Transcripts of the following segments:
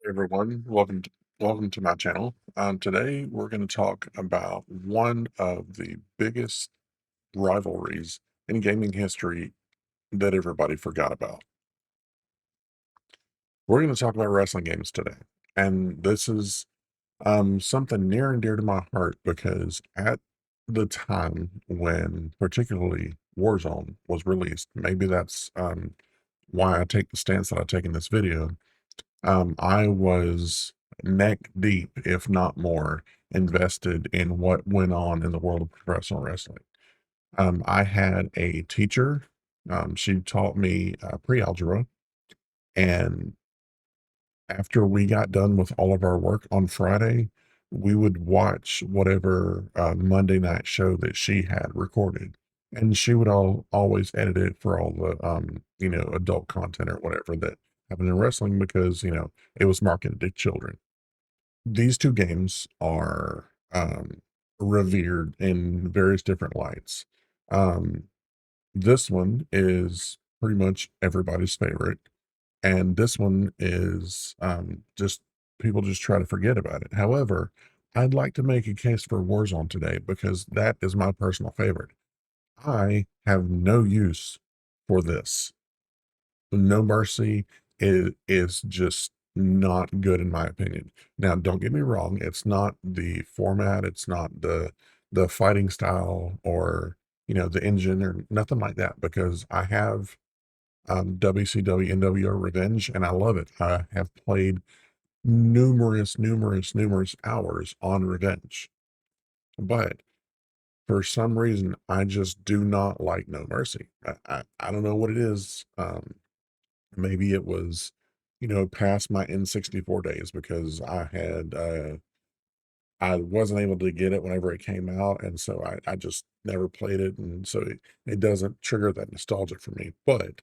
Everyone, welcome to my channel. Today we're going to talk about one of the biggest rivalries in gaming history that everybody forgot about. We're going to talk about wrestling games today, and this is something near and dear to my heart because at the time when particularly Warzone was released, maybe that's why I take the stance that I take in this video. I was neck deep, if not more, invested in what went on in the world of professional wrestling. I had a teacher. She taught me pre-algebra, and after we got done with all of our work on Friday, we would watch whatever Monday night show that she had recorded, and she would always edit it for all the adult content or whatever that happened in wrestling because it was marketed to children. These 2 games are, revered in various different lights. Um, this one is pretty much everybody's favorite, and this one is, just people just try to forget about it. However, I'd like to make a case for Warzone today because that is my personal favorite. I have no use for this. No Mercy is just not good in my opinion. Now, don't get me wrong, it's not the format, it's not the fighting style or, the engine or nothing like that because I have WCW NWO Revenge and I love it. I have played numerous hours on Revenge. But for some reason, I just do not like No Mercy. I don't know what it is. Maybe it was, past my N64 days because I wasn't able to get it whenever it came out, and so I just never played it, and so it doesn't trigger that nostalgia for me, but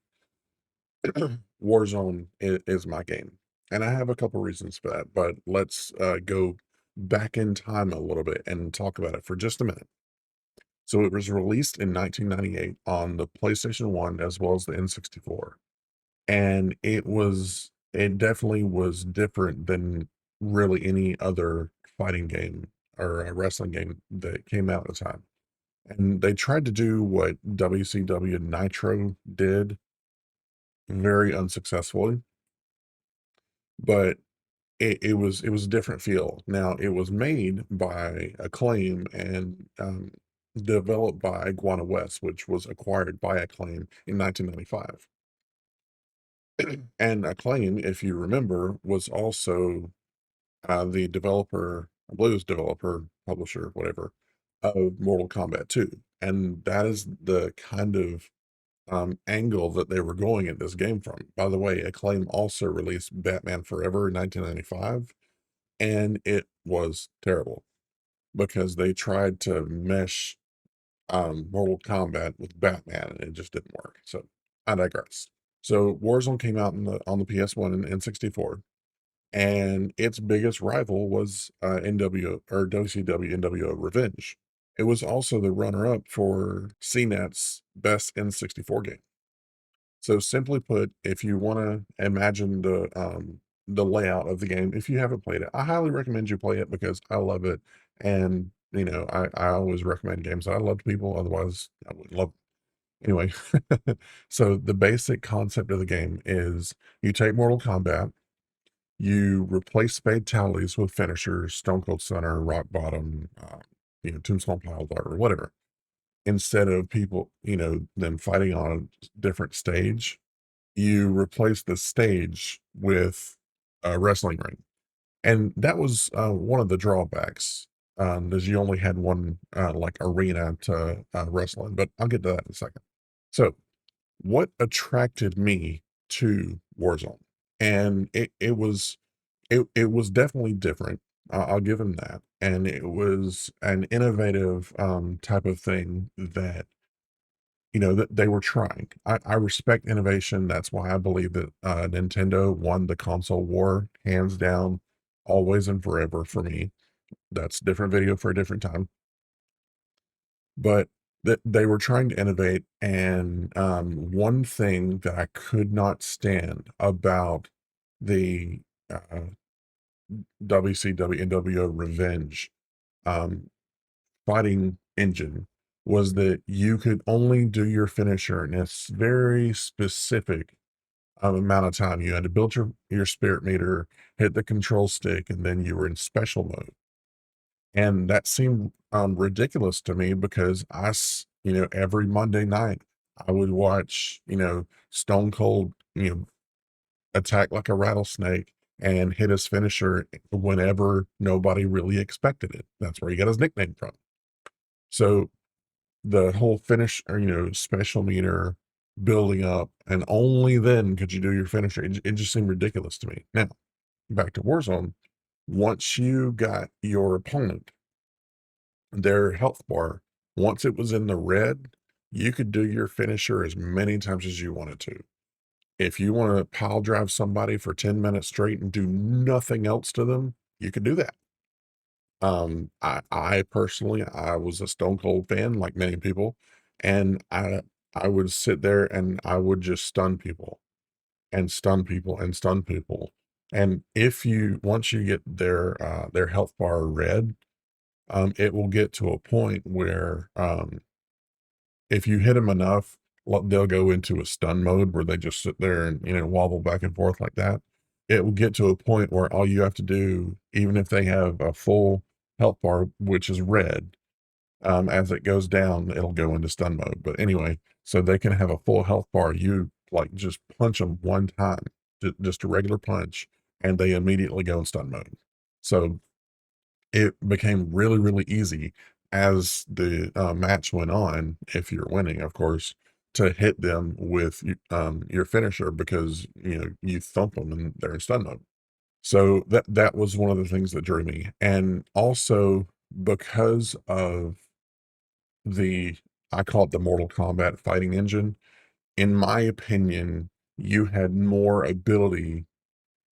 Warzone is my game, and I have a couple reasons for that, but let's, go back in time a little bit and talk about it for just a minute. So it was released in 1998 on the PlayStation 1 as well as the N64. And it definitely was different than really any other fighting game or a wrestling game that came out at the time. And they tried to do what WCW Nitro did very unsuccessfully, but it was a different feel. Now, it was made by Acclaim and, developed by Iguana West, which was acquired by Acclaim in 1995. And Acclaim, if you remember, was also the developer, I believe it was developer, publisher, whatever, of Mortal Kombat 2. And that is the kind of angle that they were going at this game from. By the way, Acclaim also released Batman Forever in 1995, and it was terrible because they tried to mesh Mortal Kombat with Batman, and it just didn't work. So I digress. So Warzone came out on the PS1 and N64, and its biggest rival was NW or WCW NWO Revenge. It was also the runner-up for CNET's best N64 game. So simply put, if you want to imagine the layout of the game, if you haven't played it, I highly recommend you play it because I love it. And I always recommend games that I love to people, otherwise I wouldn't love them. Anyway, so the basic concept of the game is you take Mortal Kombat, you replace fatalities with finishers, Stone Cold Stunner, Rock Bottom, Tombstone Piledriver, whatever. Instead of people, them fighting on a different stage, you replace the stage with a wrestling ring. And that was one of the drawbacks. Is you only had one like arena to wrestle in, but I'll get to that in a second. So, what attracted me to Warzone? And it was definitely different. I'll give him that. And it was an innovative type of thing that that they were trying. I respect innovation. That's why I believe that Nintendo won the console war hands down, always and forever for me. That's a different video for a different time. But that they were trying to innovate, and one thing that I could not stand about the WCW and NWO Revenge um, fighting engine was that you could only do your finisher in a very specific amount of time. You had to build your spirit meter, hit the control stick, and then you were in special mode. And that seemed ridiculous to me because every Monday night I would watch, Stone Cold, attack like a rattlesnake and hit his finisher whenever nobody really expected it. That's where he got his nickname from. So the whole finish or, special meter building up, and only then could you do your finisher. It just seemed ridiculous to me. Now, back to Warzone. Once you got your opponent, their health bar, once it was in the red, you could do your finisher as many times as you wanted to. If you want to pile drive somebody for 10 minutes straight and do nothing else to them, you could do that. I personally, I was a Stone Cold fan, like many people, and I would sit there and I would just stun people and stun people and stun people. And if you once you get their health bar red, it will get to a point where if you hit them enough, they'll go into a stun mode where they just sit there and wobble back and forth like that. It will get to a point where all you have to do, even if they have a full health bar, which is red, as it goes down, it'll go into stun mode. But anyway, so they can have a full health bar. You like just punch them one time, just a regular punch, and they immediately go in stun mode. So it became really, really easy as the match went on, if you're winning, of course, to hit them with your finisher because you thump them and they're in stun mode. So that was one of the things that drew me, and also because of the I call it the Mortal Kombat fighting engine. In my opinion, you had more ability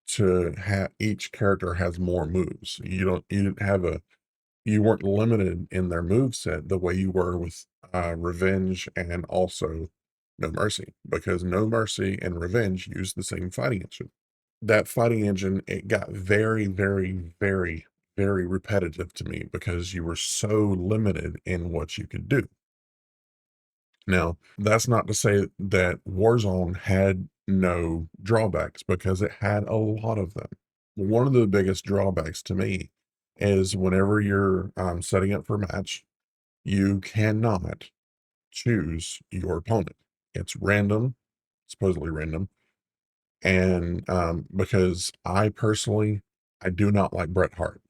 to have each character has more moves. You didn't have a you weren't limited in their move set the way you were with Revenge and also No Mercy, because No Mercy and Revenge use the same fighting engine. That fighting engine, it got very, very, very, very repetitive to me because you were so limited in what you could do. Now, that's not to say that Warzone had no drawbacks because it had a lot of them. One of the biggest drawbacks to me is whenever you're setting up for a match, you cannot choose your opponent. It's random, supposedly random. And because I personally, I do not like Bret Hart.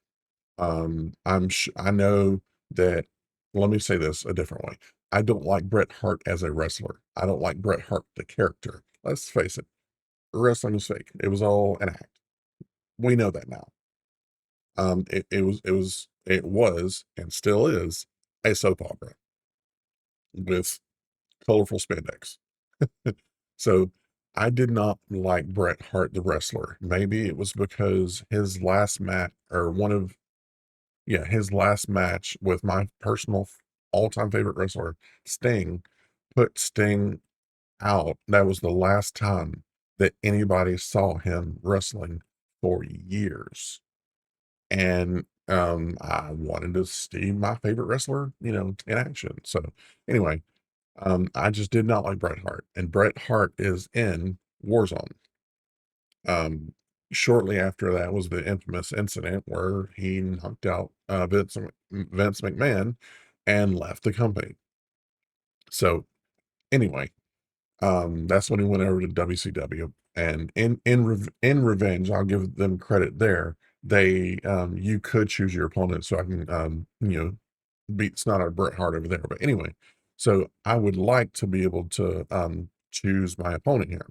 I know that let me say this a different way. I don't like Bret Hart as a wrestler. I don't like Bret Hart the character. Let's face it, wrestling is fake. It was all an act. We know that now. It was and still is a soap opera with colorful spandex. So I did not like Bret Hart the wrestler. Maybe it was because his last match or one of yeah, his last match with my personal all-time favorite wrestler, Sting, put Sting out. That was the last time that anybody saw him wrestling for years. And I wanted to see my favorite wrestler, in action. So anyway, I just did not like Bret Hart. And Bret Hart is in Warzone. Um, Shortly after that was the infamous incident where he knocked out Vince McMahon and left the company. So anyway, that's when he went over to WCW. And in revenge, I'll give them credit there. They you could choose your opponent, so I can beat it's not a Bret Hart over there. But anyway, so I would like to be able to choose my opponent here.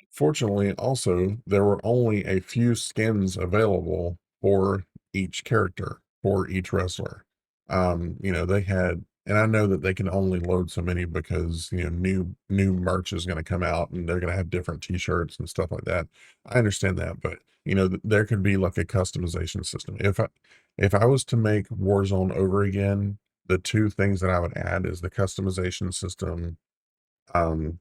Fortunately, also, there were only a few skins available for each character, for each wrestler. They had, and I know that they can only load so many because, new merch is going to come out and they're going to have different t-shirts and stuff like that. I understand that, but there could be like a customization system. If I was to make Warzone over again, the two things that I would add is the customization system, um,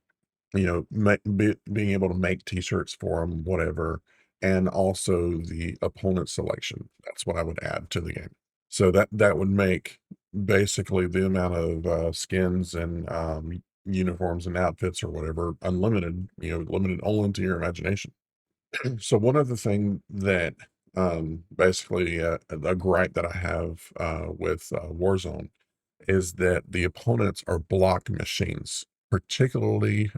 being able to make t-shirts for them, whatever, and also the opponent selection. That's what I would add to the game. So that would make basically the amount of skins and uniforms and outfits or whatever unlimited, limited only to your imagination. So one other thing that basically a gripe that I have with Warzone is that the opponents are block machines, particularly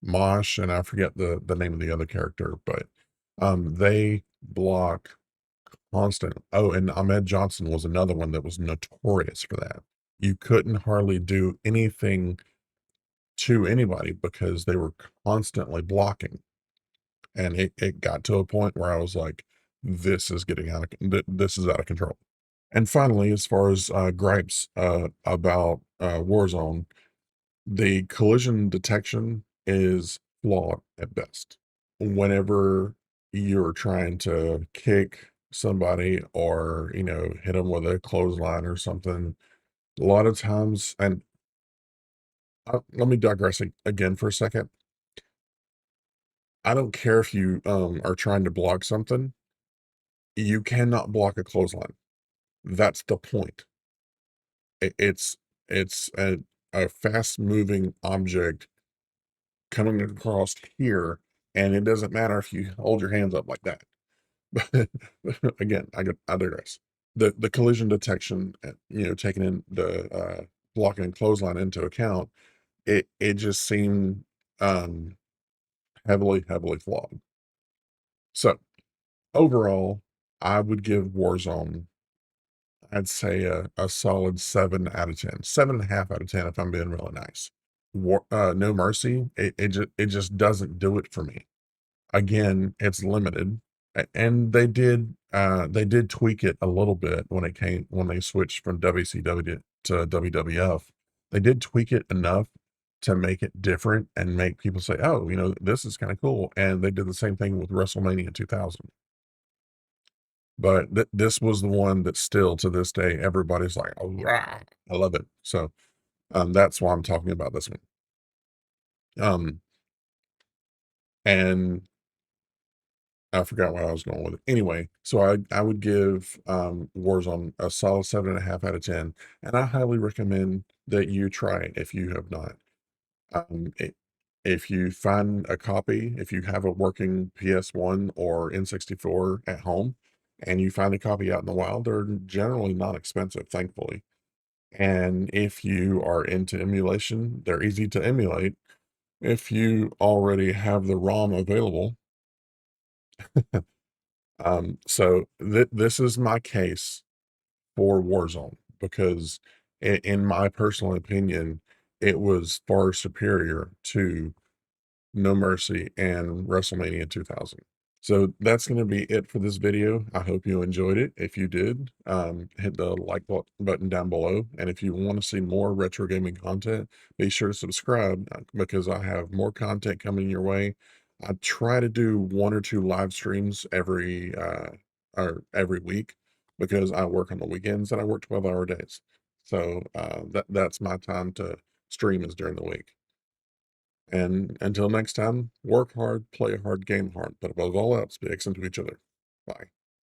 Mosh, and I forget the name of the other character, but they block constant. Oh, and Ahmed Johnson was another one that was notorious for that. You couldn't hardly do anything to anybody because they were constantly blocking. And it got to a point where I was like, this is getting this is out of control. And finally, as far as gripes about Warzone, the collision detection is flawed at best. Whenever you're trying to kick somebody or, hit them with a clothesline or something, a lot of times, and let me digress again for a second. I don't care if you are trying to block something, you cannot block a clothesline. That's the point. It's a fast moving object coming across here, and it doesn't matter if you hold your hands up like that. But again, I digress. The collision detection, taking in the blocking and clothesline into account, it just seemed um, heavily flawed. So overall, I would give Warzone, I'd say a solid 7 out of 10, 7.5 out of 10 if I'm being really nice. No Mercy, it just doesn't do it for me. Again, it's limited, and they did tweak it a little bit when they switched from WCW to WWF. They did tweak it enough to make it different and make people say, "Oh, this is kind of cool." And they did the same thing with WrestleMania 2000. But this was the one that still to this day everybody's like, "Oh, rah, I love it." So that's why I'm talking about this one. Um, and I forgot where I was going with it. Anyway, so I would give Warzone a solid 7.5 out of 10, and I highly recommend that you try it if you have not. If you find a copy, if you have a working PS1 or N64 at home, and you find a copy out in the wild, they're generally not expensive, thankfully. And if you are into emulation, they're easy to emulate. If you already have the ROM available, so this is my case for Warzone because in my personal opinion, it was far superior to No Mercy and WrestleMania 2000. So that's going to be it for this video. I hope you enjoyed it. If you did, hit the like button down below. And if you want to see more retro gaming content, be sure to subscribe because I have more content coming your way. I try to do 1 or 2 live streams every week because I work on the weekends and I work 12-hour days. So that's my time to stream is during the week. And until next time, work hard, play hard, game hard, but above all else, be excellent to each other. Bye.